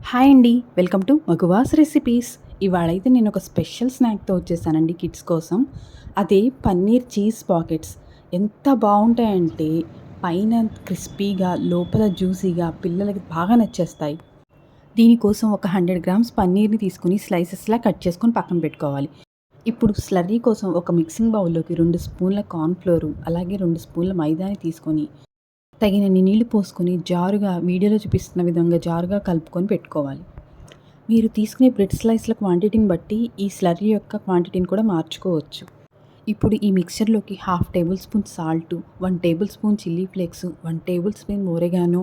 Hi అండి, welcome to Maguvas recipes. ఇవాళైతే నేను ఒక స్పెషల్ స్నాక్తో వచ్చేసానండి కిడ్స్ కోసం. అదే పన్నీర్ చీజ్ పాకెట్స్. ఎంత బాగుంటాయంటే పైన క్రిస్పీగా లోపల జ్యూసీగా పిల్లలకి బాగా నచ్చేస్తాయి. దీనికోసం ఒక 100 గ్రామ్స్ పన్నీర్ని తీసుకుని స్లైసెస్లా కట్ చేసుకొని పక్కన పెట్టుకోవాలి. ఇప్పుడు స్లర్రీ కోసం ఒక మిక్సింగ్ బౌల్లోకి 2 స్పూన్ల కార్న్ఫ్లోరు అలాగే 2 స్పూన్ల మైదాని తీసుకొని తగినన్ని నీళ్లు పోసుకొని జారుగా వీడియోలో చూపిస్తున్న విధంగా జారుగా కలుపుకొని పెట్టుకోవాలి. మీరు తీసుకునే బ్రెడ్ స్లైస్ల క్వాంటిటీని బట్టి ఈ స్లర్రీ యొక్క క్వాంటిటీని కూడా మార్చుకోవచ్చు. ఇప్పుడు ఈ మిక్చర్లోకి 1/2 table spoon salt, 1 table spoon chilli flakes, 1 table spoon oregano,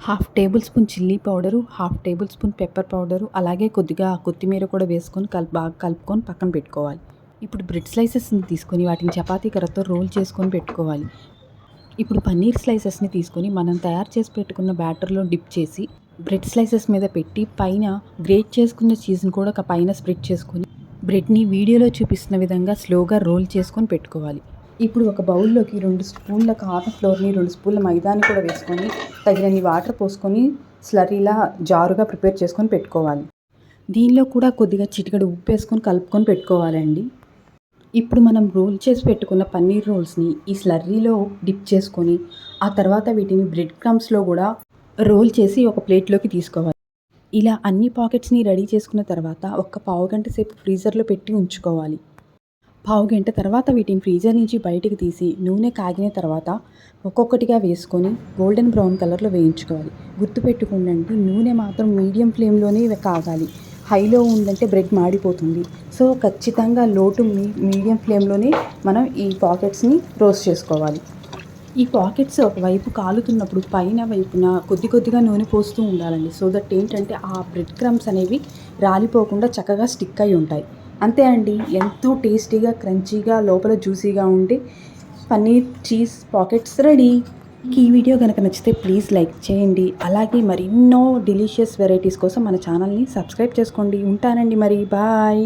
1/2 table spoon chilli powder, 1/2 table spoon pepper powder, అలాగే కొద్దిగా కొత్తిమీర కూడా వేసుకొని బాగా కలుపుకొని పక్కన పెట్టుకోవాలి. ఇప్పుడు బ్రెడ్ స్లైసెస్ని తీసుకొని వాటిని చపాతీ కర్రతో రోల్ చేసుకొని పెట్టుకోవాలి. ఇప్పుడు పన్నీర్ స్లైసెస్ని తీసుకొని మనం తయారు చేసి పెట్టుకున్న బ్యాటర్లో డిప్ చేసి బ్రెడ్ స్లైసెస్ మీద పెట్టి పైన గ్రేట్ చేసుకున్న చీజ్ని కూడా పైన స్ప్రెడ్ చేసుకొని బ్రెడ్ని వీడియోలో చూపిస్తున్న విధంగా స్లోగా రోల్ చేసుకొని పెట్టుకోవాలి. ఇప్పుడు ఒక బౌల్లోకి 2 స్పూన్ల కార్న్ ఫ్లోర్ని 2 స్పూన్ల మైదాని కూడా వేసుకొని తగినన్ని వాటర్ పోసుకొని స్లర్రీలా జారుగా ప్రిపేర్ చేసుకొని పెట్టుకోవాలి. దీనిలో కూడా కొద్దిగా చిటికెడు ఉప్పు వేసుకొని కలుపుకొని పెట్టుకోవాలండి. ఇప్పుడు మనం రోల్ చేసి పెట్టుకున్న పన్నీర్ రోల్స్ని ఈ స్లర్రీలో డిప్ చేసుకొని ఆ తర్వాత వీటిని బ్రెడ్ క్రమ్స్లో కూడా రోల్ చేసి ఒక ప్లేట్లోకి తీసుకోవాలి. ఇలా అన్ని పాకెట్స్ని రెడీ చేసుకున్న తర్వాత ఒక పావుగంట సేపు ఫ్రీజర్లో పెట్టి ఉంచుకోవాలి. పావుగంట తర్వాత వీటిని ఫ్రీజర్ నుంచి బయటికి తీసి నూనె కాగిన తర్వాత ఒక్కొక్కటిగా వేసుకొని గోల్డెన్ బ్రౌన్ కలర్లో వేయించుకోవాలి. గుర్తుపెట్టుకోండి, నూనె మాత్రం మీడియం ఫ్లేమ్లోనే కాగాలి. హైలో ఉందంటే బ్రెడ్ మాడిపోతుంది. సో ఖచ్చితంగా లో టు మీడియం ఫ్లేమ్లోనే మనం ఈ పాకెట్స్ని రోస్ట్ చేసుకోవాలి. ఈ పాకెట్స్ ఒకవైపు కాలుతున్నప్పుడు పైన వైపున కొద్దిగా నూనె పోస్తూ ఉండాలండి. సో దట్ ఏంటంటే ఆ బ్రెడ్ క్రమ్స్ అనేవి రాలిపోకుండా చక్కగా స్టిక్ అయి ఉంటాయి. అంతే అండి, ఎంతో టేస్టీగా క్రంచీగా లోపల జ్యూసీగా ఉండే పన్నీర్ చీజ్ పాకెట్స్ రెడీ. ఈ వీడియో కనుక నచ్చితే ప్లీజ్ లైక్ చేయండి. అలాగే మరెన్నో డెలిషియస్ వెరైటీస్ కోసం మన ఛానల్ని సబ్స్క్రైబ్ చేసుకోండి. ఉంటానండి మరి, బాయ్.